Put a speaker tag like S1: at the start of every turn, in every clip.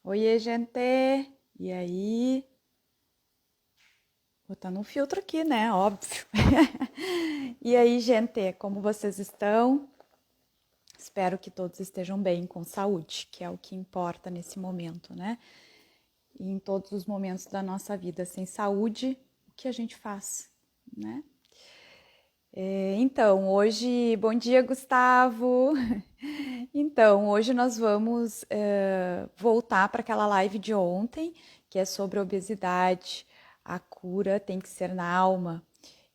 S1: Oiê, gente! E aí? Botando um filtro aqui, né? Óbvio. E aí, gente, como vocês estão? Espero que todos estejam bem, com saúde, que é o que importa nesse momento, né? E em todos os momentos da nossa vida. Sem saúde, o que a gente faz, né? Então, hoje, bom dia, Gustavo. Então, hoje nós vamos voltar para aquela live de ontem, que é sobre obesidade. A cura tem que ser na alma.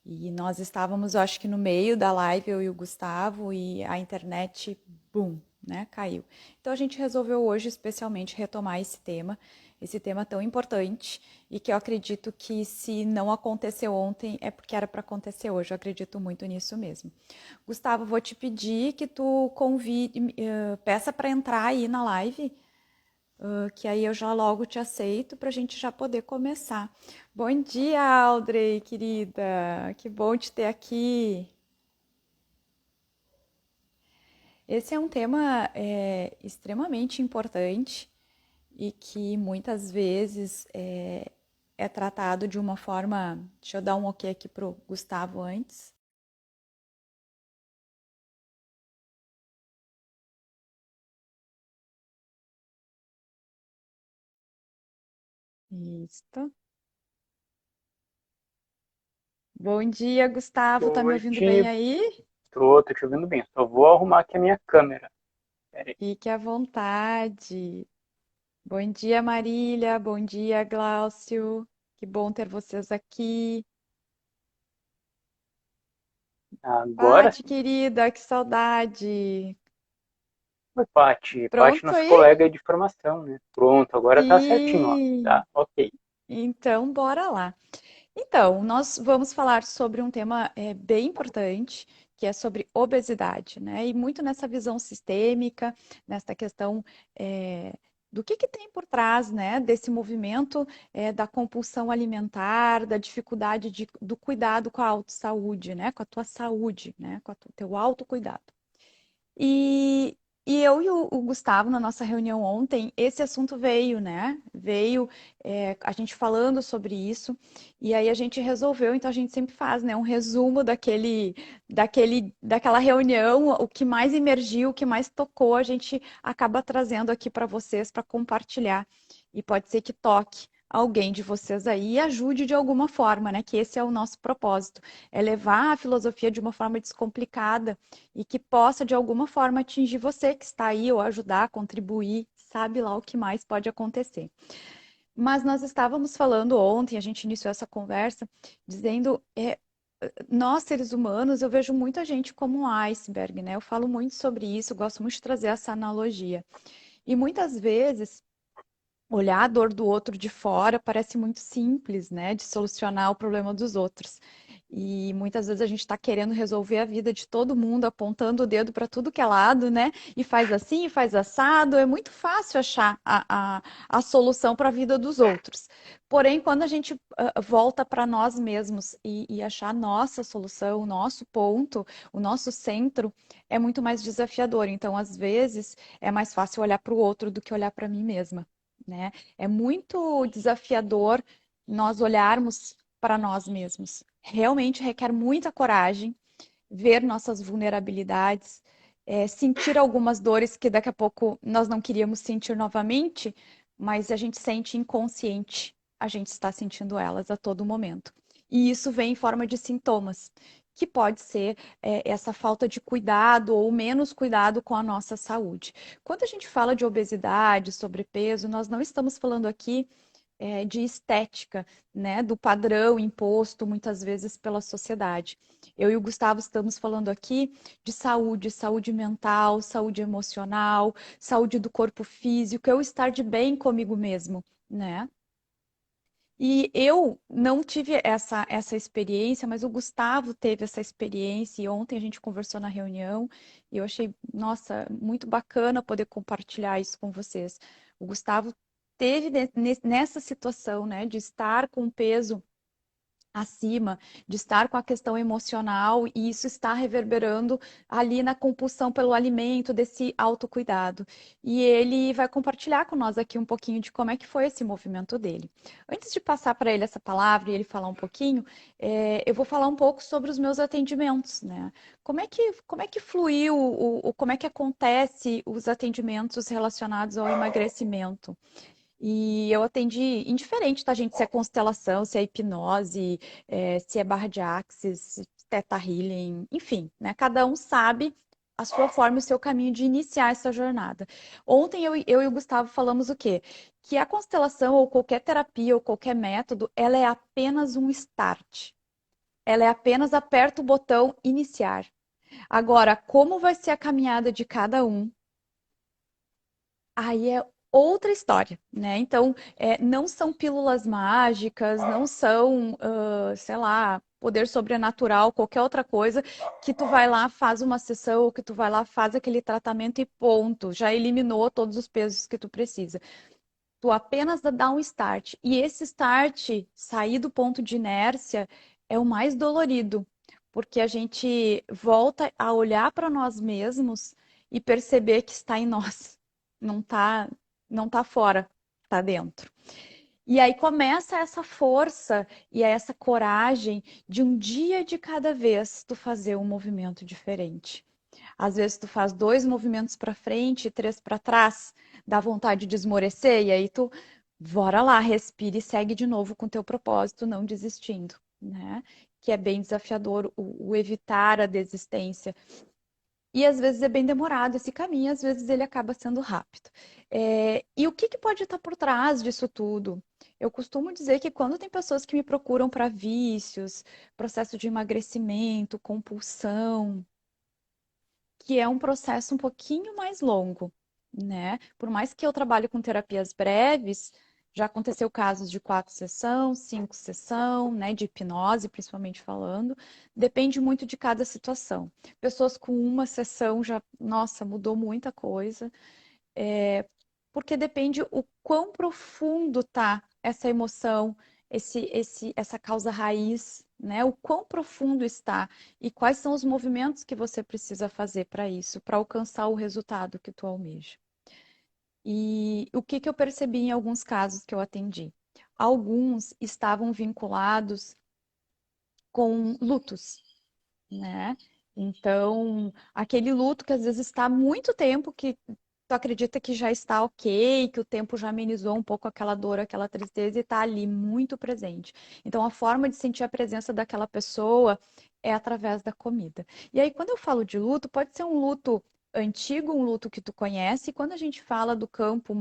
S1: E nós estávamos, eu acho que no meio da live, eu e o Gustavo, e a internet, bum, né, caiu. Então a gente resolveu hoje especialmente retomar esse tema tão importante, e que eu acredito que se não aconteceu ontem é porque era para acontecer hoje. Eu acredito muito nisso mesmo. Gustavo, vou te pedir que tu convide, peça para entrar aí na live, que aí eu já logo te aceito para a gente já poder começar. Bom dia, Audrey, querida. Que bom te ter aqui. Esse é um tema extremamente importante e que muitas vezes é tratado de uma forma. Deixa eu dar um ok aqui pro Gustavo antes. Isso. Bom dia, Gustavo. Tá me ouvindo
S2: Hoje,
S1: bem aí?
S2: tô te ouvindo bem. Só vou arrumar aqui a minha câmera. Pera aí.
S1: Fique à vontade. Bom dia, Marília. Bom dia, Gláucio. Que bom ter vocês aqui.
S2: Agora
S1: Pati,
S2: sim.
S1: querida, que saudade.
S2: Oi, Paty. Paty,
S1: Pronto
S2: nossa
S1: aí?
S2: colega de formação, né? Pronto, agora tá certinho, ó.
S1: Sim.
S2: Tá, ok.
S1: Então, bora lá. Então, nós vamos falar sobre um tema bem importante, que é sobre obesidade, né? E muito nessa visão sistêmica, nessa questão do que tem por trás, né, desse movimento da compulsão alimentar, da dificuldade do cuidado com a autossaúde, né? Com a tua saúde, né? Com o teu autocuidado. E, e eu e o Gustavo, na nossa reunião ontem, esse assunto veio, né? Veio a gente falando sobre isso, e aí a gente resolveu, então a gente sempre faz, né? Um resumo daquela reunião, o que mais emergiu, o que mais tocou, a gente acaba trazendo aqui para vocês para compartilhar. E pode ser que toque alguém de vocês aí e ajude de alguma forma, né? Que esse é o nosso propósito, é levar a filosofia de uma forma descomplicada e que possa de alguma forma atingir você que está aí ou ajudar, contribuir, sabe lá o que mais pode acontecer. Mas nós estávamos falando ontem, a gente iniciou essa conversa dizendo, nós seres humanos, eu vejo muita gente como um iceberg, né? Eu falo muito sobre isso, gosto muito de trazer essa analogia. E muitas vezes olhar a dor do outro de fora parece muito simples, né, de solucionar o problema dos outros. E muitas vezes a gente está querendo resolver a vida de todo mundo, apontando o dedo para tudo que é lado, né? E faz assim, faz assado. É muito fácil achar a solução para a vida dos outros. Porém, quando a gente volta para nós mesmos e achar a nossa solução, o nosso ponto, o nosso centro, é muito mais desafiador. Então, às vezes, é mais fácil olhar para o outro do que olhar para mim mesma, né? É muito desafiador nós olharmos para nós mesmos. Realmente requer muita coragem ver nossas vulnerabilidades, sentir algumas dores que daqui a pouco nós não queríamos sentir novamente, mas a gente sente inconsciente, a gente está sentindo elas a todo momento. E isso vem em forma de sintomas, que pode ser essa falta de cuidado ou menos cuidado com a nossa saúde. Quando a gente fala de obesidade, sobrepeso, nós não estamos falando aqui de estética, né, do padrão imposto muitas vezes pela sociedade. Eu e o Gustavo estamos falando aqui de saúde, saúde mental, saúde emocional, saúde do corpo físico, eu estar de bem comigo mesmo, né? E eu não tive essa experiência, mas o Gustavo teve essa experiência, e ontem a gente conversou na reunião, e eu achei, nossa, muito bacana poder compartilhar isso com vocês. O Gustavo teve nessa situação, né, de estar com peso acima, de estar com a questão emocional, e isso está reverberando ali na compulsão pelo alimento, desse autocuidado. E ele vai compartilhar com nós aqui um pouquinho de como é que foi esse movimento dele. Antes de passar para ele essa palavra e ele falar um pouquinho, eu vou falar um pouco sobre os meus atendimentos, né? Como é que fluiu, como é que acontece os atendimentos relacionados ao emagrecimento? E eu atendi indiferente, tá, gente? Se é constelação, se é hipnose, se é barra de axis, se é Theta Healing, enfim, né? Cada um sabe a sua forma e o seu caminho de iniciar essa jornada. Ontem eu e o Gustavo falamos o quê? Que a constelação ou qualquer terapia ou qualquer método, ela é apenas um start. Ela é apenas aperta o botão iniciar. Agora, como vai ser a caminhada de cada um? Aí é outra história, né? Então, não são pílulas mágicas, não são, sei lá, poder sobrenatural, qualquer outra coisa que tu vai lá, faz uma sessão, ou que tu vai lá, faz aquele tratamento e ponto, já eliminou todos os pesos que tu precisa. Tu apenas dá um start. E esse start, sair do ponto de inércia, é o mais dolorido, porque a gente volta a olhar para nós mesmos e perceber que está em nós. Não está, não tá fora, está dentro. E aí começa essa força e essa coragem de um dia de cada vez tu fazer um movimento diferente. Às vezes tu faz 2 movimentos para frente e 3 para trás, dá vontade de esmorecer e aí tu bora lá, respira e segue de novo com teu propósito, não desistindo, né? Que é bem desafiador o evitar a desistência. E às vezes é bem demorado esse caminho, às vezes ele acaba sendo rápido. E o que pode estar por trás disso tudo? Eu costumo dizer que quando tem pessoas que me procuram para vícios, processo de emagrecimento, compulsão, que é um processo um pouquinho mais longo, né? Por mais que eu trabalhe com terapias breves, já aconteceu casos de 4 sessões, 5 sessões, né? De hipnose, principalmente falando. Depende muito de cada situação. Pessoas com uma sessão já, nossa, mudou muita coisa. Porque depende o quão profundo tá essa emoção, essa causa raiz, né? O quão profundo está e quais são os movimentos que você precisa fazer para isso, para alcançar o resultado que tu almeja. E o que eu percebi em alguns casos que eu atendi? Alguns estavam vinculados com lutos, né? Então, aquele luto que às vezes está há muito tempo que tu acredita que já está ok, que o tempo já amenizou um pouco aquela dor, aquela tristeza e está ali muito presente. Então, a forma de sentir a presença daquela pessoa é através da comida. E aí, quando eu falo de luto, pode ser um luto antigo, um luto que tu conhece, e quando a gente fala do campo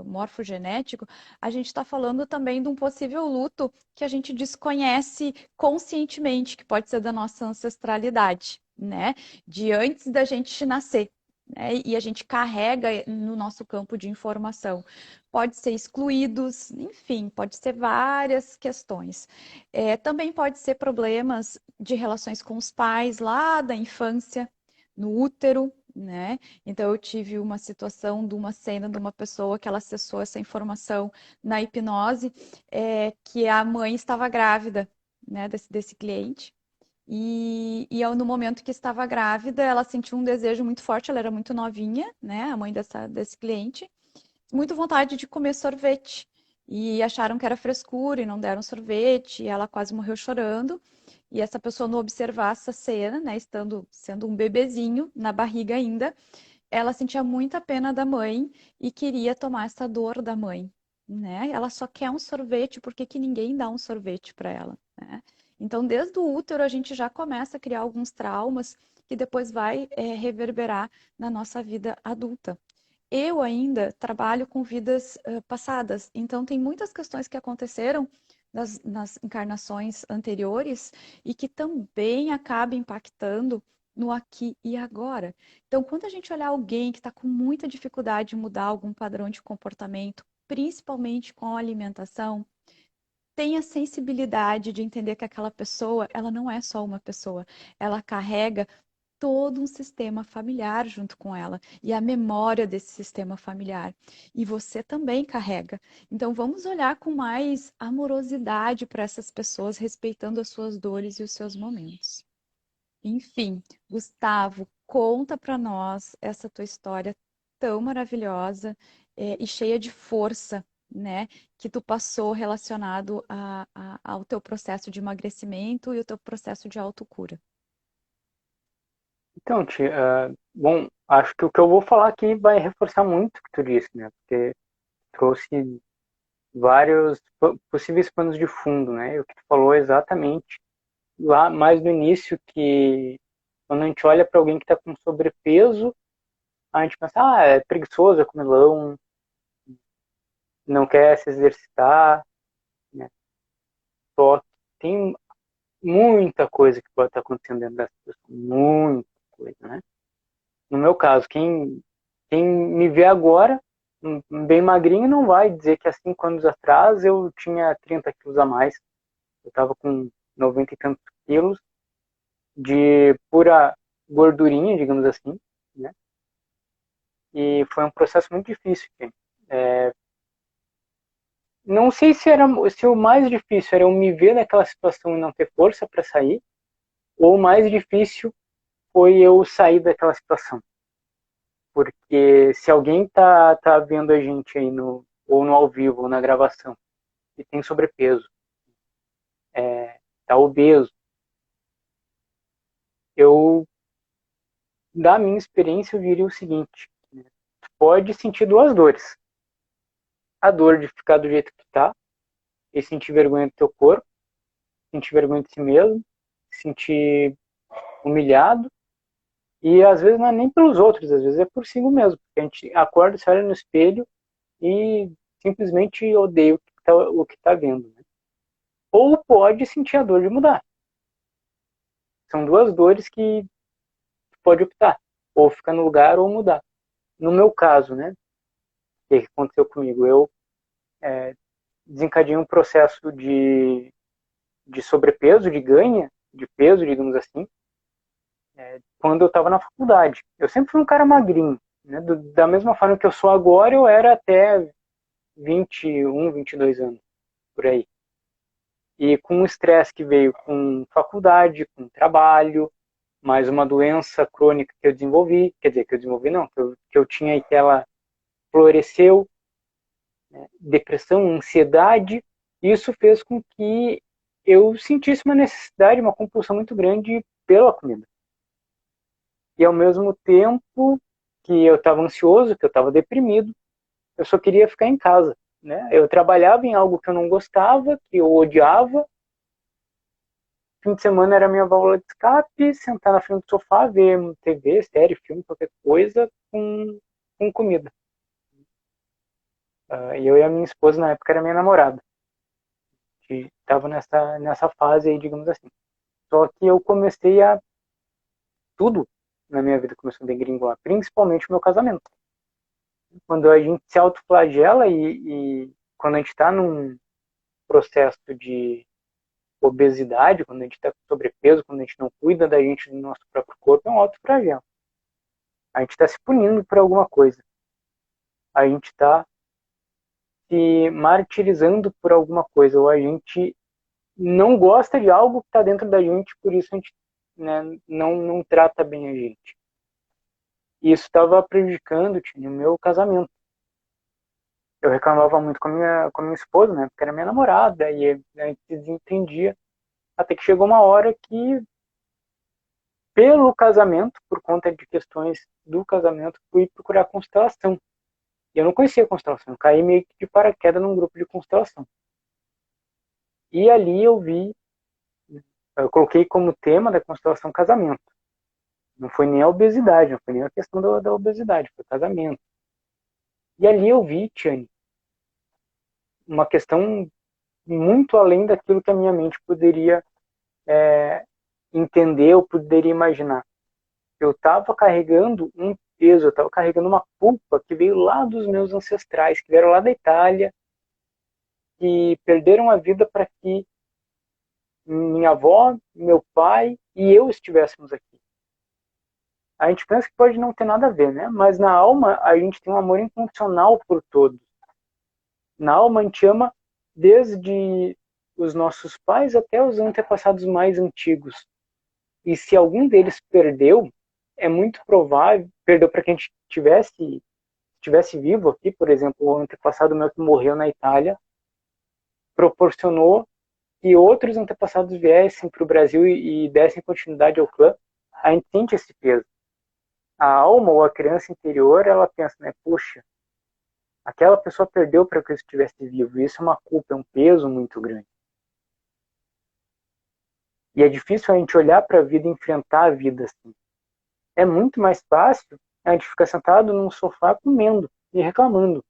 S1: morfogenético, a gente está falando também de um possível luto que a gente desconhece conscientemente, que pode ser da nossa ancestralidade, né? De antes da gente nascer. Né? E a gente carrega no nosso campo de informação. Pode ser excluídos, enfim, pode ser várias questões. Também pode ser problemas de relações com os pais lá da infância, no útero, né? Então eu tive uma situação de uma cena de uma pessoa que ela acessou essa informação na hipnose, que a mãe estava grávida, né, desse cliente. No momento que estava grávida, ela sentiu um desejo muito forte, ela era muito novinha, né, a mãe desse cliente, muito vontade de comer sorvete. E acharam que era frescura e não deram sorvete, e ela quase morreu chorando. E essa pessoa não observar essa cena, né, sendo um bebezinho na barriga ainda, ela sentia muita pena da mãe e queria tomar essa dor da mãe, né? Ela só quer um sorvete, por que que ninguém dá um sorvete para ela, né? Então, desde o útero, a gente já começa a criar alguns traumas que depois vai reverberar na nossa vida adulta. Eu ainda trabalho com vidas passadas, então tem muitas questões que aconteceram nas encarnações anteriores e que também acabam impactando no aqui e agora. Então, quando a gente olhar alguém que está com muita dificuldade de mudar algum padrão de comportamento, principalmente com a alimentação, tenha sensibilidade de entender que aquela pessoa, ela não é só uma pessoa, ela carrega todo um sistema familiar junto com ela e a memória desse sistema familiar. E você também carrega. Então, vamos olhar com mais amorosidade para essas pessoas, respeitando as suas dores e os seus momentos. Enfim, Gustavo, conta para nós essa tua história tão maravilhosa, e cheia de força, né, que tu passou relacionado ao teu processo de emagrecimento e o teu processo de autocura.
S2: Então, tia, bom, acho que o que eu vou falar aqui vai reforçar muito o que tu disse, né? Porque trouxe vários possíveis panos de fundo, né? E o que tu falou é exatamente lá mais no início, que quando a gente olha para alguém que está com sobrepeso, a gente pensa, é preguiçoso, é comilão, não quer se exercitar, né? Só que tem muita coisa que pode estar acontecendo dentro dessa pessoa, muita coisa, né? No meu caso, quem me vê agora, bem magrinho, não vai dizer que há 5 anos atrás eu tinha 30 quilos a mais. Eu estava com 90 e tantos quilos de pura gordurinha, digamos assim, né? E foi um processo muito difícil. É, não sei se o mais difícil era eu me ver naquela situação e não ter força para sair, ou o mais difícil foi eu sair daquela situação. Porque se alguém tá vendo a gente aí ou no ao vivo, ou na gravação, e tem sobrepeso, tá obeso, eu, da minha experiência, eu diria o seguinte, né? Tu pode sentir duas dores. A dor de ficar do jeito que tá, e sentir vergonha do teu corpo, sentir vergonha de si mesmo, sentir humilhado, e às vezes não é nem pelos outros, às vezes é por si mesmo. Porque a gente acorda, se olha no espelho e simplesmente odeia o que tá vendo, né? Ou pode sentir a dor de mudar. São duas dores que pode optar, ou ficar no lugar ou mudar. No meu caso, né, o que aconteceu comigo? Eu desencadeei um processo de sobrepeso, de ganha de peso, digamos assim, quando eu estava na faculdade. Eu sempre fui um cara magrinho, né? Da mesma forma que eu sou agora, eu era até 21, 22 anos, por aí. E com o estresse que veio com faculdade, com trabalho, mais uma doença crônica que eu desenvolvi, quer dizer, que eu desenvolvi não, que eu tinha e que ela floresceu, né? Depressão, ansiedade, isso fez com que eu sentisse uma necessidade, uma compulsão muito grande pela comida. E ao mesmo tempo que eu estava ansioso, que eu estava deprimido, eu só queria ficar em casa, né? Eu trabalhava em algo que eu não gostava, que eu odiava. Fim de semana era a minha válvula de escape, sentar na frente do sofá, ver TV, série, filme, qualquer coisa, com comida. E eu e a minha esposa, na época, era minha namorada. Que estava nessa fase aí, digamos assim. Só que eu comecei a... Tudo na minha vida começou a degringolar, principalmente o meu casamento. Quando a gente se autoflagela e quando a gente está num processo de obesidade, quando a gente está com sobrepeso, quando a gente não cuida da gente, do nosso próprio corpo, é um autoflagelo. A gente está se punindo por alguma coisa. A gente está se martirizando por alguma coisa, ou a gente não gosta de algo que está dentro da gente, por isso a gente, né, não trata bem a gente. E isso estava prejudicando, o meu casamento. Eu reclamava muito com a minha esposa, né, porque era minha namorada, e a gente se desentendia, até que chegou uma hora que, pelo casamento, por conta de questões do casamento, fui procurar constelação. E eu não conhecia a constelação, eu caí meio que de paraquedas num grupo de constelação. E ali eu coloquei como tema da constelação casamento. Não foi nem a obesidade, não foi nem a questão da obesidade, foi o casamento. E ali eu vi, Tiane, uma questão muito além daquilo que a minha mente poderia entender ou poderia imaginar. Eu estava carregando um peso, eu estava carregando uma culpa que veio lá dos meus ancestrais, que vieram lá da Itália, que perderam a vida para que minha avó, meu pai e eu estivéssemos aqui. a gente pensa que pode não ter nada a ver, né? Mas na alma, a gente tem um amor incondicional por todos. Na alma, a gente ama desde os nossos pais até os antepassados mais antigos. E se algum deles perdeu, é muito provável, perdeu para que a gente tivesse vivo aqui, por exemplo, o antepassado meu que morreu na Itália, proporcionou que outros antepassados viessem para o Brasil e dessem continuidade ao clã. A gente sente esse peso. A alma ou a criança interior, ela pensa, né, puxa, aquela pessoa perdeu para que eu estivesse vivo. Isso é uma culpa, é um peso muito grande. E é difícil a gente olhar para a vida e enfrentar a vida assim. É muito mais fácil a gente ficar sentado num sofá comendo e reclamando.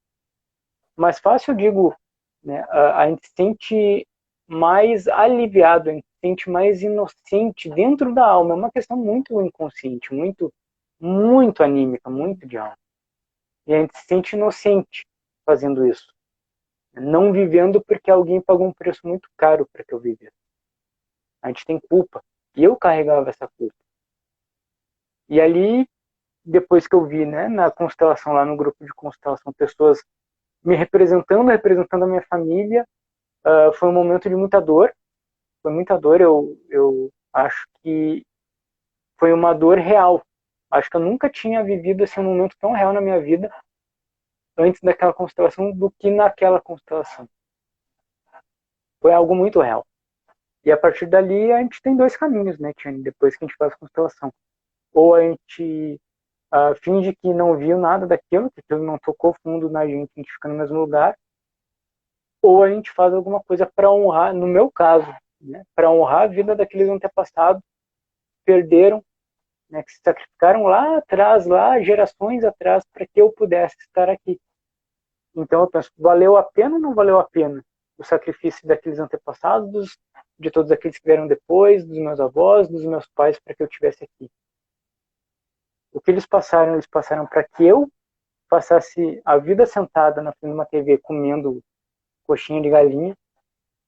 S2: Mais fácil, eu digo, né, a gente se sente mais aliviado, a gente se sente mais inocente dentro da alma. É uma questão muito inconsciente, muito anímica, muito de alma. E a gente se sente inocente fazendo isso. Não vivendo porque alguém pagou um preço muito caro para que eu vivesse. A gente tem culpa. E eu carregava essa culpa. E ali, depois que eu vi, né, na constelação, lá no grupo de constelação, pessoas me representando a minha família, foi um momento de muita dor. Foi muita dor, eu acho que foi uma dor real. Acho que eu nunca tinha vivido assim, um momento tão real na minha vida antes daquela constelação do que naquela constelação. Foi algo muito real. E a partir dali a gente tem dois caminhos, né, Tiane? Depois que a gente faz a constelação. Ou a gente finge que não viu nada daquilo, que aquilo não tocou fundo na gente, a gente fica no mesmo lugar. Ou a gente faz alguma coisa para honrar, no meu caso, né, para honrar a vida daqueles antepassados que perderam, né, que se sacrificaram lá atrás, lá gerações atrás, para que eu pudesse estar aqui. Então eu penso, valeu a pena ou não valeu a pena o sacrifício daqueles antepassados, de todos aqueles que vieram depois, dos meus avós, dos meus pais, para que eu estivesse aqui? O que eles passaram para que eu passasse a vida sentada na frente de uma TV comendo coxinha de galinha,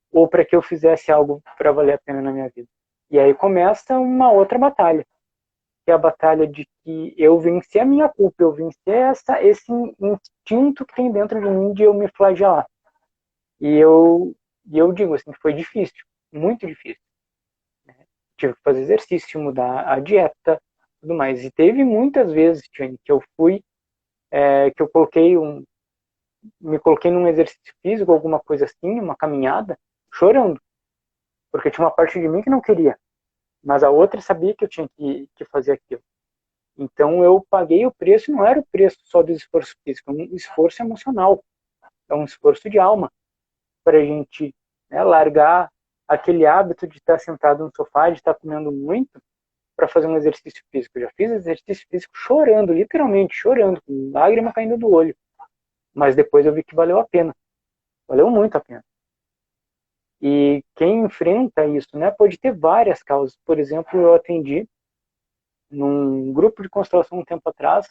S2: ou para que eu fizesse algo para valer a pena na minha vida. E aí começa uma outra batalha, que é a batalha de que eu venci a minha culpa, eu venci esse instinto que tem dentro de mim de eu me flagelar. E eu digo assim, foi difícil, muito difícil. Tive que fazer exercício, mudar a dieta, tudo mais. E teve muitas vezes, Tiane, que eu fui, que eu me coloquei num exercício físico, alguma coisa assim, uma caminhada, chorando. Porque tinha uma parte de mim que não queria, mas a outra sabia que eu tinha que fazer aquilo. Então eu paguei o preço, não era o preço só do esforço físico, é um esforço emocional, é um esforço de alma para a gente, né, largar aquele hábito de estar sentado no sofá, de estar comendo muito, para fazer um exercício físico. Eu já fiz exercício físico chorando, literalmente chorando, com lágrima caindo do olho. Mas depois eu vi que valeu a pena. Valeu muito a pena. E quem enfrenta isso, né, pode ter várias causas. Por exemplo, eu atendi num grupo de constelação um tempo atrás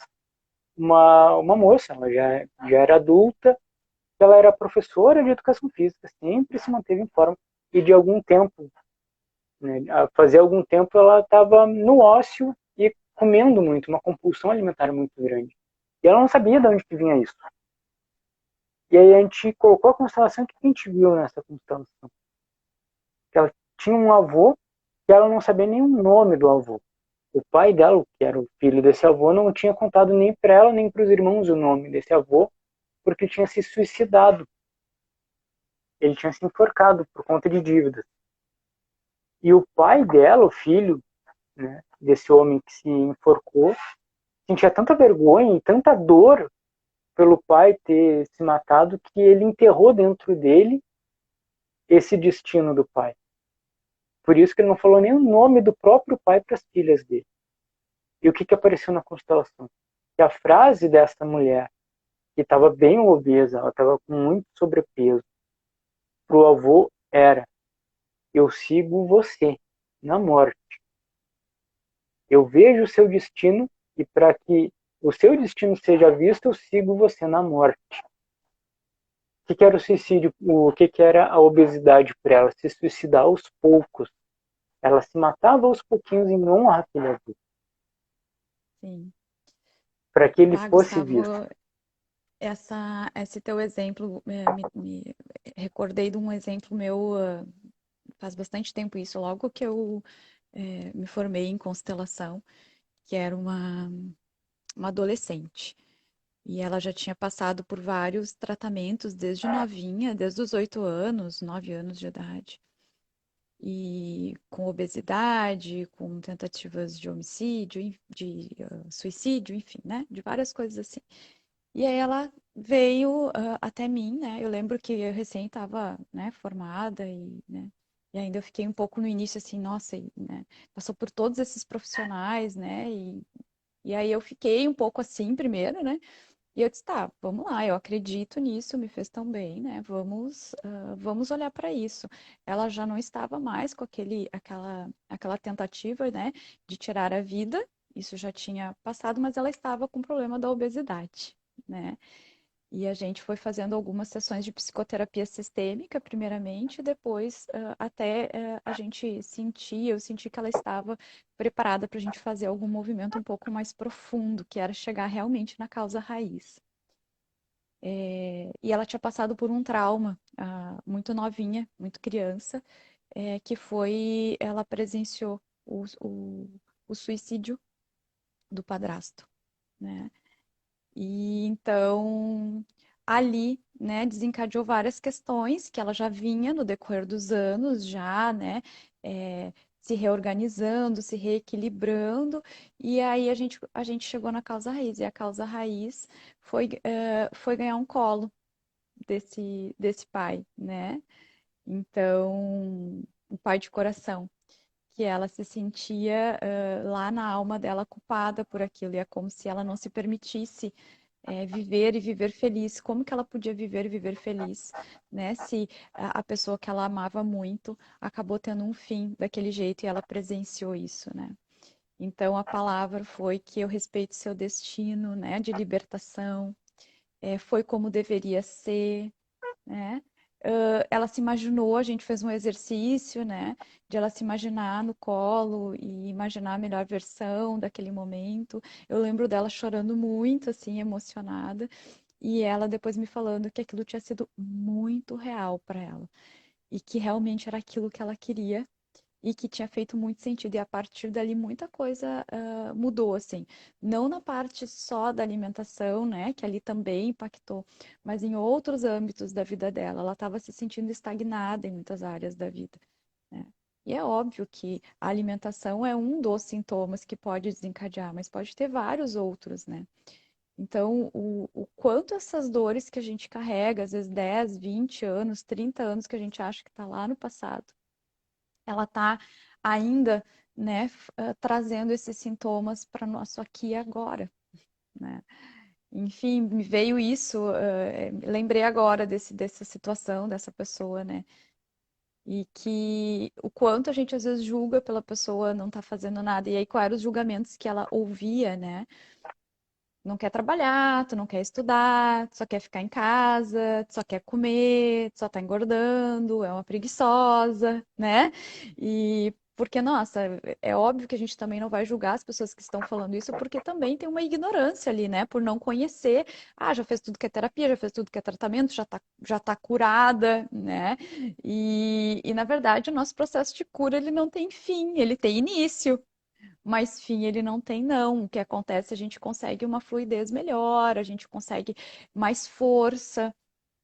S2: uma moça, ela já era adulta, ela era professora de educação física, sempre se manteve em forma. E de algum tempo, né, fazia algum tempo, ela estava no ócio e comendo muito, uma compulsão alimentar muito grande. E ela não sabia de onde que vinha isso. E aí a gente colocou a constelação, que a gente viu nessa constelação? Que ela tinha um avô que ela não sabia nem o nome do avô. O pai dela, que era o filho desse avô, não tinha contado nem para ela nem para os irmãos o nome desse avô, porque ele tinha se suicidado. Ele tinha se enforcado por conta de dívidas. E o pai dela, o filho, né, desse homem que se enforcou, sentia tanta vergonha e tanta dor pelo pai ter se matado que ele enterrou dentro dele esse destino do pai. Por isso que ele não falou nem o nome do próprio pai para as filhas dele. E o que apareceu na constelação? Que a frase dessa mulher, que estava bem obesa, ela estava com muito sobrepeso, para o avô era: eu sigo você na morte. Eu vejo o seu destino e para que o seu destino seja visto, eu sigo você na morte. O que era o suicídio? O que era a obesidade para ela? Se suicidar aos poucos. Ela se matava aos pouquinhos em honra àquele avô.
S1: sim.
S2: para que ele
S1: Bah,
S2: fosse
S1: Gustavo,
S2: visto.
S1: esse teu exemplo, me recordei de um exemplo meu, faz bastante tempo isso, logo que eu me formei em constelação, que era uma adolescente. E ela já tinha passado por vários tratamentos desde novinha, desde os 8 anos, 9 anos de idade. E com obesidade, com tentativas de homicídio, de suicídio, enfim, né? De várias coisas assim. E aí ela veio até mim, né? Eu lembro que eu recém estava, né, formada né? E ainda eu fiquei um pouco no início assim, nossa, né? Passou por todos esses profissionais, né? E aí eu fiquei um pouco assim primeiro, né? E eu disse, tá, vamos lá, eu acredito nisso, me fez tão bem, né? Vamos olhar para isso. Ela já não estava mais com aquela tentativa, né, de tirar a vida, isso já tinha passado, mas ela estava com o problema da obesidade, né? E a gente foi fazendo algumas sessões de psicoterapia sistêmica, primeiramente, e depois, até a gente sentir, eu senti que ela estava preparada para a gente fazer algum movimento um pouco mais profundo, que era chegar realmente na causa raiz. E ela tinha passado por um trauma, muito novinha, muito criança, que foi, ela presenciou o suicídio do padrasto, né? E então ali, né, desencadeou várias questões que ela já vinha no decorrer dos anos, já, né, é, se reorganizando, se reequilibrando, e aí a gente chegou na causa raiz, e a causa raiz foi ganhar um colo desse pai, né? Então, o pai de coração, que ela se sentia lá na alma dela culpada por aquilo, e é como se ela não se permitisse viver e viver feliz. Como que ela podia viver e viver feliz, né? Se a pessoa que ela amava muito acabou tendo um fim daquele jeito e ela presenciou isso, né? Então a palavra foi que eu respeito seu destino, né? De libertação, foi como deveria ser, né? Ela se imaginou, a gente fez um exercício, né, de ela se imaginar no colo e imaginar a melhor versão daquele momento. Eu lembro dela chorando muito, assim, emocionada, e ela depois me falando que aquilo tinha sido muito real para ela e que realmente era aquilo que ela queria e que tinha feito muito sentido. E a partir dali muita coisa mudou, assim. Não na parte só da alimentação, né, que ali também impactou, mas em outros âmbitos da vida dela. Ela estava se sentindo estagnada em muitas áreas da vida, né? E é óbvio que a alimentação é um dos sintomas que pode desencadear, mas pode ter vários outros, né? Então, o quanto essas dores que a gente carrega, às vezes 10, 20 anos, 30 anos que a gente acha que está lá no passado, ela está ainda, né, trazendo esses sintomas para nosso aqui e agora, né? Enfim, me veio isso, lembrei agora dessa situação, dessa pessoa, né? E que o quanto a gente às vezes julga pela pessoa não estar fazendo nada. E aí, quais eram os julgamentos que ela ouvia, né? Não quer trabalhar, tu não quer estudar, tu só quer ficar em casa, tu só quer comer, tu só tá engordando, é uma preguiçosa, né? E porque, nossa, é óbvio que a gente também não vai julgar as pessoas que estão falando isso, porque também tem uma ignorância ali, né? Por não conhecer, já fez tudo que é terapia, já fez tudo que é tratamento, já tá curada, né? E na verdade, o nosso processo de cura, ele não tem fim, ele tem início. Mas fim ele não tem, não. O que acontece, a gente consegue uma fluidez melhor, a gente consegue mais força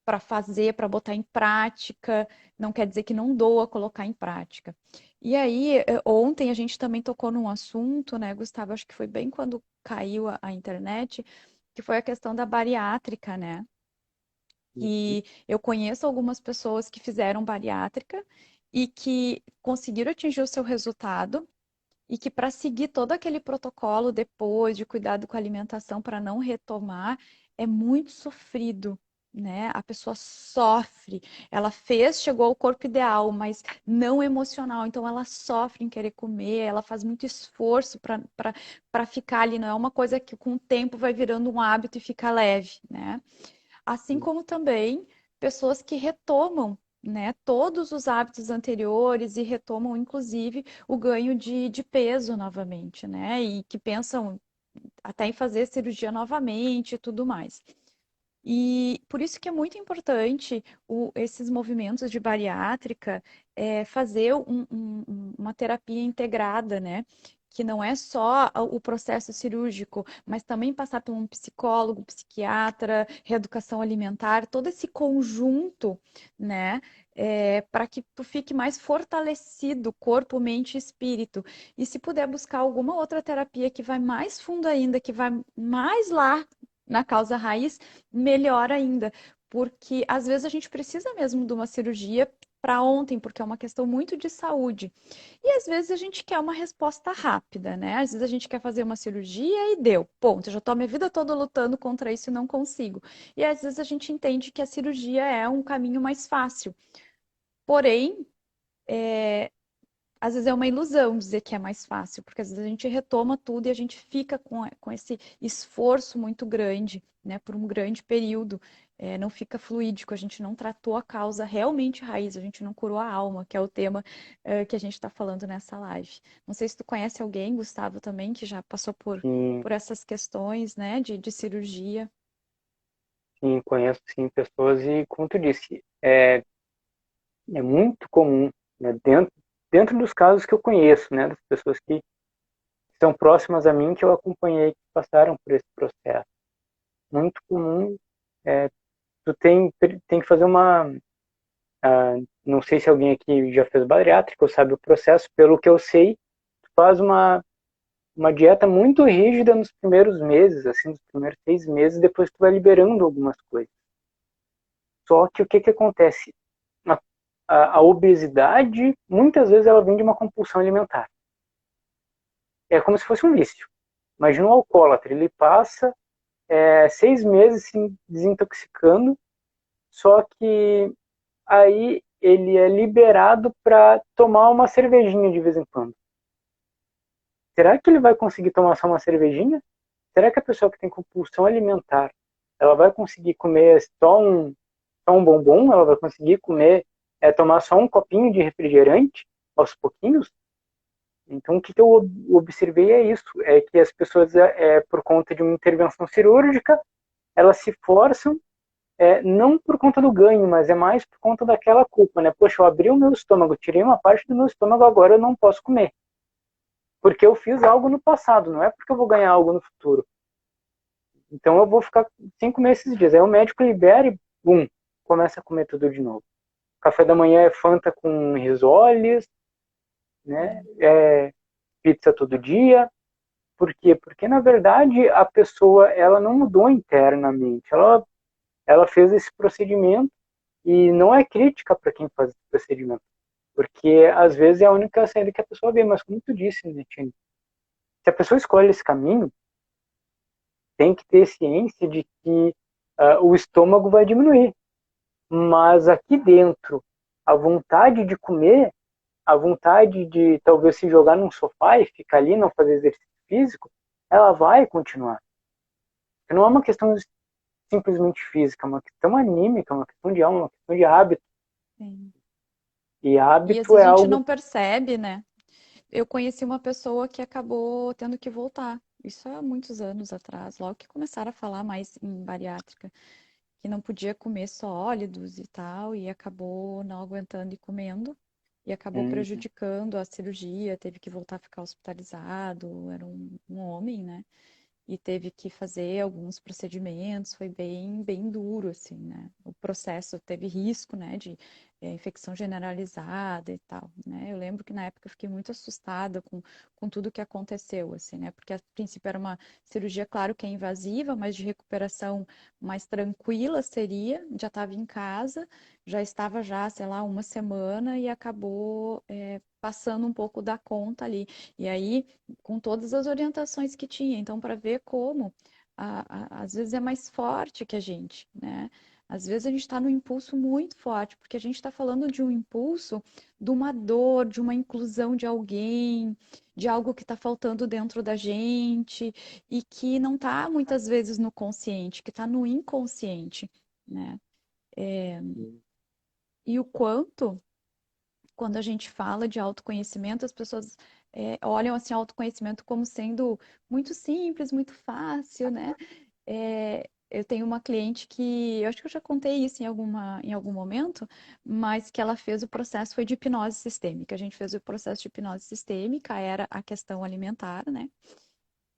S1: para fazer, para botar em prática. Não quer dizer que não doa colocar em prática. E aí, ontem a gente também tocou num assunto, né, Gustavo? Acho que foi bem quando caiu a internet, que foi a questão da bariátrica, né? Que eu conheço algumas pessoas que fizeram bariátrica e que conseguiram atingir o seu resultado e que para seguir todo aquele protocolo depois de cuidado com a alimentação para não retomar é muito sofrido, né? A pessoa sofre. Ela fez, chegou ao corpo ideal, mas não emocional. Então ela sofre em querer comer, ela faz muito esforço para ficar ali. Não é uma coisa que com o tempo vai virando um hábito e fica leve, né? Assim como também pessoas que retomam, né, todos os hábitos anteriores e retomam, inclusive, o ganho de peso novamente, né? E que pensam até em fazer cirurgia novamente e tudo mais. E por isso que é muito importante esses movimentos de bariátrica fazer uma terapia integrada, né? Que não é só o processo cirúrgico, mas também passar por um psicólogo, psiquiatra, reeducação alimentar, todo esse conjunto, né? Para que tu fique mais fortalecido, corpo, mente e espírito. E se puder buscar alguma outra terapia que vai mais fundo ainda, que vai mais lá na causa raiz, melhor ainda, porque às vezes a gente precisa mesmo de uma cirurgia para ontem, porque é uma questão muito de saúde. E às vezes a gente quer uma resposta rápida, né? Às vezes a gente quer fazer uma cirurgia e deu. Ponto, eu já estou a minha vida toda lutando contra isso e não consigo. E às vezes a gente entende que a cirurgia é um caminho mais fácil. Porém, às vezes é uma ilusão dizer que é mais fácil, porque às vezes a gente retoma tudo e a gente fica com esse esforço muito grande, né, por um grande período. Não fica fluídico, a gente não tratou a causa realmente raiz, a gente não curou a alma, que é o tema, que a gente está falando nessa live. Não sei se tu conhece alguém, Gustavo, também, que já passou
S2: E,
S1: por essas questões, né, de cirurgia.
S2: sim, conheço sim pessoas e, como tu disse, é muito comum, né, dentro dos casos que eu conheço, né, das pessoas que são próximas a mim, que eu acompanhei, que passaram por esse processo. Muito comum, é, tu tem que fazer não sei se alguém aqui já fez bariátrica ou sabe o processo, pelo que eu sei, tu faz uma dieta muito rígida nos primeiros meses, assim, nos primeiros 6 meses, depois tu vai liberando algumas coisas. Só que o que acontece? A, a obesidade, muitas vezes, ela vem de uma compulsão alimentar. É como se fosse um vício. Imagina um alcoólatra, ele passa 6 meses se desintoxicando, só que aí ele é liberado para tomar uma cervejinha de vez em quando. Será que ele vai conseguir tomar só uma cervejinha? Será que a pessoa que tem compulsão alimentar, ela vai conseguir comer só um bombom? Ela vai conseguir comer, tomar só um copinho de refrigerante aos pouquinhos? Então, o que eu observei é isso, é que as pessoas, por conta de uma intervenção cirúrgica, elas se forçam, não por conta do ganho, mas é mais por conta daquela culpa, né? Poxa, eu abri o meu estômago, tirei uma parte do meu estômago, agora eu não posso comer. Porque eu fiz algo no passado, não é porque eu vou ganhar algo no futuro. Então eu vou ficar 5 meses esses dias. Aí o médico libera e, bum, começa a comer tudo de novo. Café da manhã é Fanta com risoles, né? Pizza todo dia. Por quê? Porque, na verdade, a pessoa ela não mudou internamente. Ela fez esse procedimento e não é crítica para quem faz esse procedimento. Porque, às vezes, é a única saída que a pessoa vê. Mas, como tu disse, né, Tine? Se a pessoa escolhe esse caminho, tem que ter ciência de que o estômago vai diminuir. Mas aqui dentro, a vontade de comer, a vontade de talvez se jogar num sofá e ficar ali, não fazer exercício físico, ela vai continuar. Não é uma questão simplesmente física, é uma questão anímica, é uma questão de alma, é uma questão de hábito.
S1: Sim.
S2: E
S1: E às
S2: hábito é
S1: vezes a gente
S2: algo.
S1: não percebe, né? Eu conheci uma pessoa que acabou tendo que voltar. Isso há muitos anos atrás, logo que começaram a falar mais em bariátrica, que não podia comer sólidos e tal, e acabou não aguentando e comendo, e acabou
S2: Uhum.
S1: prejudicando a cirurgia, teve que voltar a ficar hospitalizado, era um homem, né? E teve que fazer alguns procedimentos, foi bem duro, assim, né? O processo teve risco, né, de infecção generalizada e tal, né? Eu lembro que na época eu fiquei muito assustada com tudo que aconteceu, assim, né? Porque a princípio era uma cirurgia, claro que é invasiva, mas de recuperação mais tranquila seria, já estava em casa, já estava já, sei lá, uma semana e acabou passando um pouco da conta ali. E aí com todas as orientações que tinha. Então, para ver como às vezes é mais forte que a gente, né? Às vezes a gente está no impulso muito forte, porque a gente está falando de um impulso, de uma dor, de uma inclusão de alguém, de algo que está faltando dentro da gente e que não está muitas vezes no consciente, que está no inconsciente, né? E o quanto, quando a gente fala de autoconhecimento, as pessoas olham assim, o autoconhecimento como sendo muito simples, muito fácil, né? Eu tenho uma cliente que, eu acho que eu já contei isso em algum momento, mas que ela fez o processo, foi de hipnose sistêmica. A gente fez o processo de hipnose sistêmica, era a questão alimentar, né?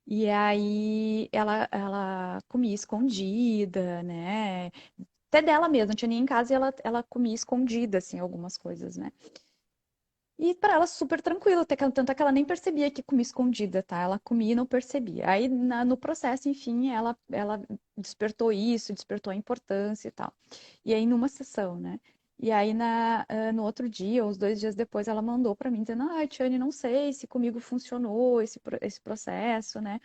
S1: E aí ela comia escondida, né? Até dela mesma, não tinha nem em casa e ela comia escondida, assim, algumas coisas, né? E para ela super tranquilo, até que, tanto é que ela nem percebia que comia escondida, tá? Ela comia e não percebia. Aí no processo, enfim, ela despertou isso, despertou a importância e tal. E aí numa sessão, né? E aí no outro dia, uns 2 dias depois, ela mandou para mim dizendo: Ah, Tiane, não sei se comigo funcionou esse processo, né?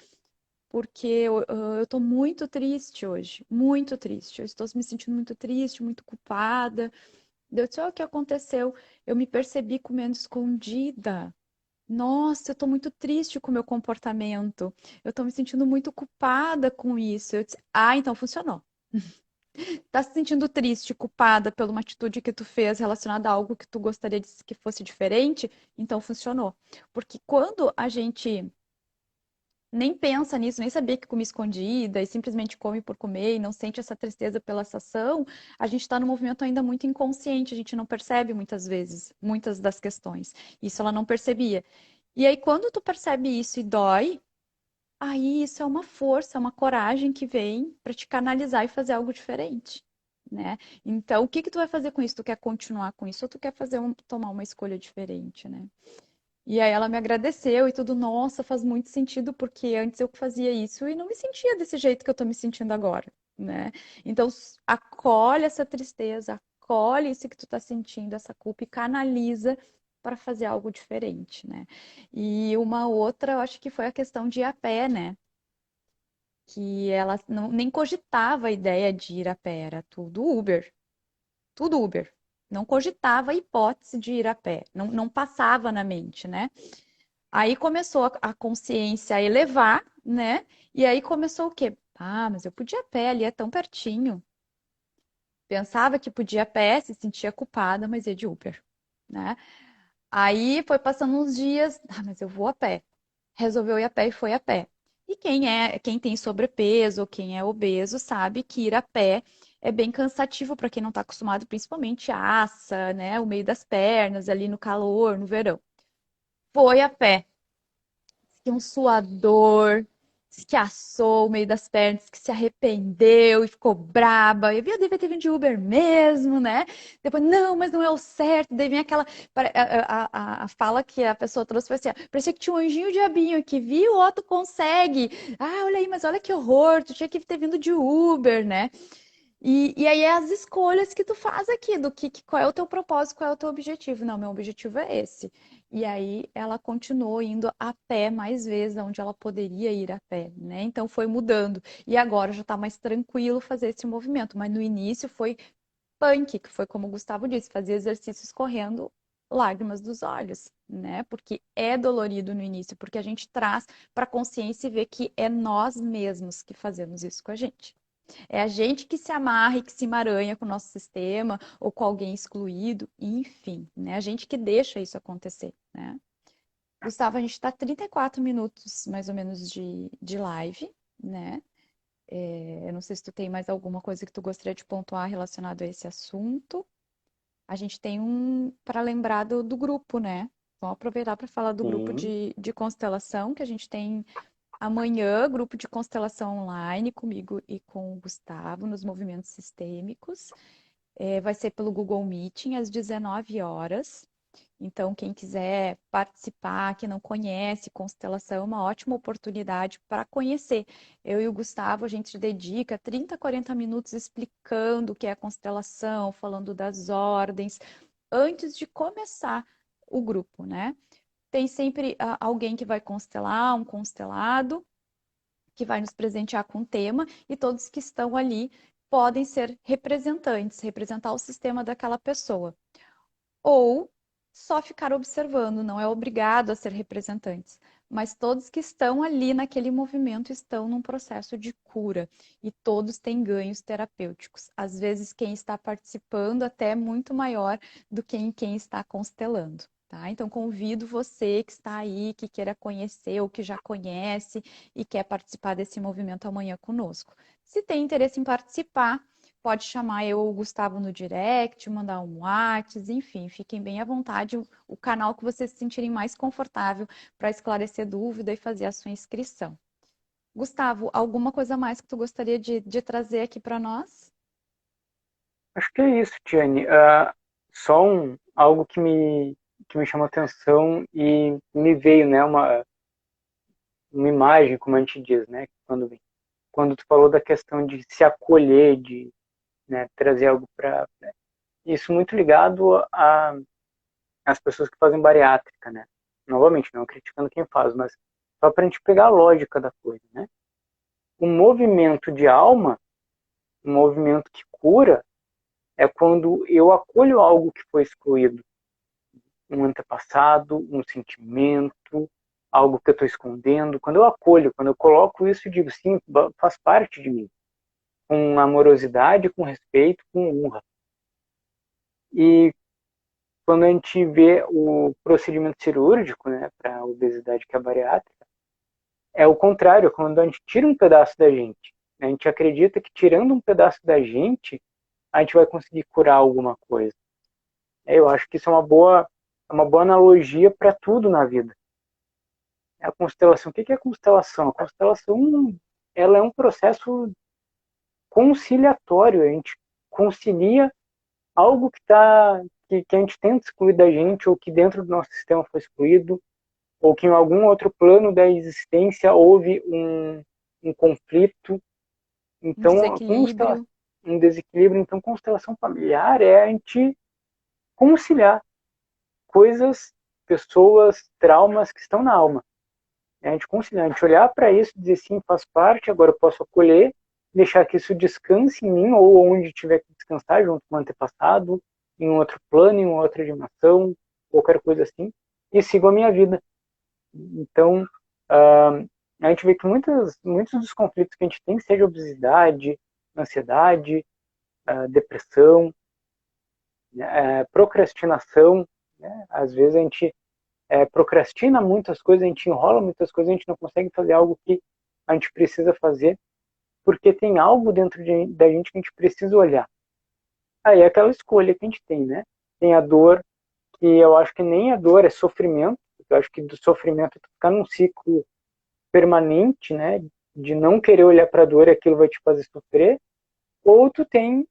S1: Porque eu tô muito triste hoje, muito triste. Eu estou me sentindo muito triste, muito culpada. Deu só o que aconteceu. Eu me percebi comendo escondida. Nossa, eu tô muito triste com o meu comportamento. Eu tô me sentindo muito culpada com isso. Eu disse, então funcionou. Tá se sentindo triste, culpada pela uma atitude que tu fez relacionada a algo que tu gostaria que fosse diferente? Então funcionou. Porque quando a gente nem pensa nisso, nem sabia que come escondida e simplesmente come por comer e não sente essa tristeza pela essa ação, a gente está num movimento ainda muito inconsciente, a gente não percebe muitas vezes, muitas das questões. Isso ela não percebia. E aí, quando tu percebe isso e dói, aí isso é uma força, é uma coragem que vem para te canalizar e fazer algo diferente, né? Então, o que que tu vai fazer com isso? Tu quer continuar com isso ou tu quer tomar uma escolha diferente, né? E aí ela me agradeceu e tudo, nossa, faz muito sentido, porque antes eu fazia isso e não me sentia desse jeito que eu tô me sentindo agora, né? Então, acolhe essa tristeza, acolhe isso que tu tá sentindo, essa culpa, e canaliza para fazer algo diferente, né? E uma outra, eu acho que foi a questão de ir a pé, né? Que ela nem cogitava a ideia de ir a pé, era tudo Uber, tudo Uber. Não cogitava a hipótese de ir a pé, não passava na mente, né? Aí começou a consciência a elevar, né? E aí começou o quê? Mas eu podia ir a pé, ali é tão pertinho. Pensava que podia ir a pé, se sentia culpada, mas ia de Uber, né? Aí foi passando uns dias, mas eu vou a pé. Resolveu ir a pé e foi a pé. E quem tem sobrepeso ou quem é obeso sabe que ir a pé é bem cansativo para quem não está acostumado, principalmente a assa, né? O meio das pernas, ali no calor, no verão. Foi a pé. Que um suador, que assou o meio das pernas, que se arrependeu e ficou braba. Eu devia ter vindo de Uber mesmo, né? Depois, não, mas não é o certo. Daí vem aquela. A fala que a pessoa trouxe foi assim: parecia que tinha um anjinho diabinho aqui, viu? Ó, tu consegue. Olha aí, mas olha que horror, tu tinha que ter vindo de Uber, né? E aí é as escolhas que tu faz aqui, qual é o teu propósito, qual é o teu objetivo. Não, meu objetivo é esse. E aí ela continuou indo a pé mais vezes, onde ela poderia ir a pé, né? Então foi mudando. E agora já tá mais tranquilo fazer esse movimento. Mas no início foi punk, que foi como o Gustavo disse, fazer exercícios correndo lágrimas dos olhos, né? Porque é dolorido no início, porque a gente traz para a consciência e vê que é nós mesmos que fazemos isso com a gente. É a gente que se amarra e que se emaranha com o nosso sistema ou com alguém excluído, enfim, né? A gente que deixa isso acontecer, né? Gustavo, a gente está 34 minutos mais ou menos de live, né? Eu não sei se tu tem mais alguma coisa que tu gostaria de pontuar relacionado a esse assunto. A gente tem para lembrar do grupo, né? Vamos aproveitar para falar do grupo
S2: Sim.
S1: de constelação que a gente tem amanhã, grupo de constelação online comigo e com o Gustavo nos movimentos sistêmicos. Vai ser pelo Google Meeting às 19 horas. Então, quem quiser participar, que não conhece constelação, é uma ótima oportunidade para conhecer. Eu e o Gustavo, a gente dedica 30, 40 minutos explicando o que é a constelação, falando das ordens, antes de começar o grupo, né? Tem sempre alguém que vai constelar, um constelado, que vai nos presentear com o tema, e todos que estão ali podem ser representantes, representar o sistema daquela pessoa. Ou só ficar observando, não é obrigado a ser representantes. Mas todos que estão ali naquele movimento estão num processo de cura e todos têm ganhos terapêuticos. Às vezes, quem está participando até é muito maior do que quem está constelando. tá? Então, convido você que está aí, que queira conhecer ou que já conhece e quer participar desse movimento amanhã conosco. Se tem interesse em participar, pode chamar eu ou o Gustavo no direct, mandar um WhatsApp, enfim, fiquem bem à vontade, o canal que vocês se sentirem mais confortável para esclarecer dúvida e fazer a sua inscrição. Gustavo, alguma coisa mais que tu gostaria de trazer aqui para nós?
S2: Acho que é isso, Tiane. Só algo que me chamou atenção e me veio, né, uma imagem, como a gente diz, né, quando tu falou da questão de se acolher, de, né, trazer algo para, né, isso muito ligado às pessoas que fazem bariátrica, né? Novamente, não criticando quem faz, mas só para a gente pegar a lógica da coisa, né? O movimento de alma, um movimento que cura, é quando eu acolho algo que foi excluído, um antepassado, um sentimento, algo que eu estou escondendo. Quando eu acolho, quando eu coloco isso, eu digo sim, faz parte de mim, com amorosidade, com respeito, com honra. E quando a gente vê o procedimento cirúrgico, né, para a obesidade que é a bariátrica, é o contrário, quando a gente tira um pedaço da gente. A gente acredita que tirando um pedaço da gente, a gente vai conseguir curar alguma coisa. Eu acho que isso é uma boa analogia para tudo na vida. A constelação, o que é a constelação? A constelação, ela é um processo conciliatório. A gente concilia algo que a gente tenta excluir da gente, ou que dentro do nosso sistema foi excluído, ou que em algum outro plano da existência houve um conflito.
S1: Um
S2: Então,
S1: desequilíbrio.
S2: um desequilíbrio. Então, constelação familiar é a gente conciliar coisas, pessoas, traumas que estão na alma. É a gente conciliar, a gente olhar para isso e dizer sim, faz parte, agora eu posso acolher, deixar que isso descanse em mim, ou onde tiver que descansar, junto com o antepassado, em um outro plano, em uma outra dimensão, qualquer coisa assim, e sigo a minha vida. Então, a gente vê que muitos dos conflitos que a gente tem, seja obesidade, ansiedade, depressão, né, procrastinação, né? Às vezes a gente procrastina muitas coisas, a gente enrola muitas coisas, a gente não consegue fazer algo que a gente precisa fazer, porque tem algo dentro da gente que a gente precisa olhar. Aí é aquela escolha que a gente tem, né? Tem a dor, que eu acho que nem a dor, é sofrimento. Eu acho que do sofrimento é tu ficar num ciclo permanente, né? De não querer olhar para a dor e aquilo vai te fazer sofrer. Ou tu tem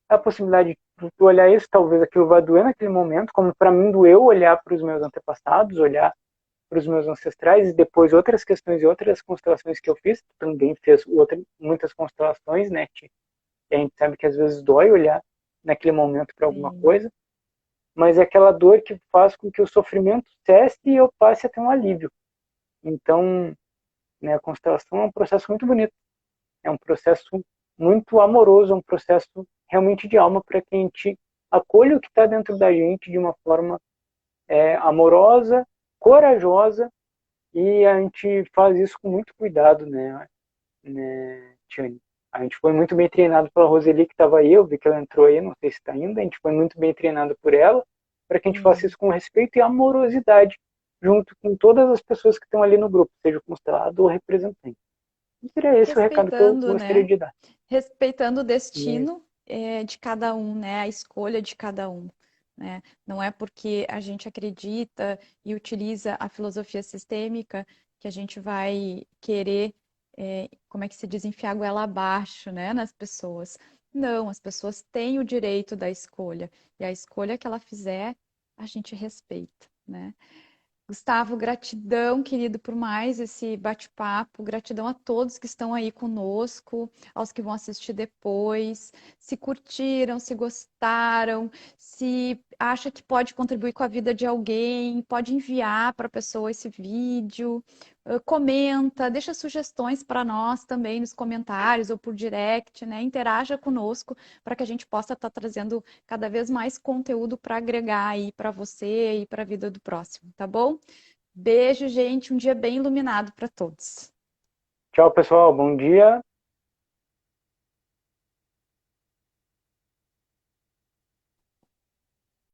S2: a possibilidade de tu olhar isso, talvez aquilo vai doer naquele momento, como para mim doeu olhar para os meus antepassados, olhar para os meus ancestrais, e depois outras questões e outras constelações que eu fiz, também fez muitas constelações, né? E a gente sabe que às vezes dói olhar naquele momento para alguma
S1: Sim.
S2: coisa, mas é aquela dor que faz com que o sofrimento cesse e eu passe a ter um alívio. Então, né, a constelação é um processo muito bonito, é um processo muito amoroso, é um processo realmente de alma para que a gente acolha o que está dentro da gente de uma forma amorosa, corajosa, e a gente faz isso com muito cuidado, né, Tiane? A gente foi muito bem treinado pela Roseli, que estava aí, eu vi que ela entrou aí, não sei se está ainda, a gente foi muito bem treinado por ela, para que a gente faça
S1: Sim.
S2: isso com respeito e amorosidade, junto com todas as pessoas que estão ali no grupo, seja constelado ou representante. E seria esse o recado que eu
S1: Respeitando,
S2: gostaria
S1: né?
S2: de dar.
S1: Respeitando o
S2: E,
S1: destino, de cada um, né? A escolha de cada um, né? Não é porque a gente acredita e utiliza a filosofia sistêmica que a gente vai querer, como é que se diz, enfiar a goela abaixo, né? Nas pessoas. Não, as pessoas têm o direito da escolha. E a escolha que ela fizer, a gente respeita, né? Gustavo, gratidão, querido, por mais esse bate-papo. Gratidão a todos que estão aí conosco, aos que vão assistir depois. Se curtiram, se gostaram, se acha que pode contribuir com a vida de alguém, pode enviar para a pessoa esse vídeo. Comenta, deixa sugestões para nós também nos comentários ou por direct, né? Interaja conosco para que a gente possa estar trazendo cada vez mais conteúdo para agregar aí para você e para a vida do próximo, tá bom? Beijo, gente. Um dia bem iluminado para todos.
S2: tchau, pessoal. Bom dia.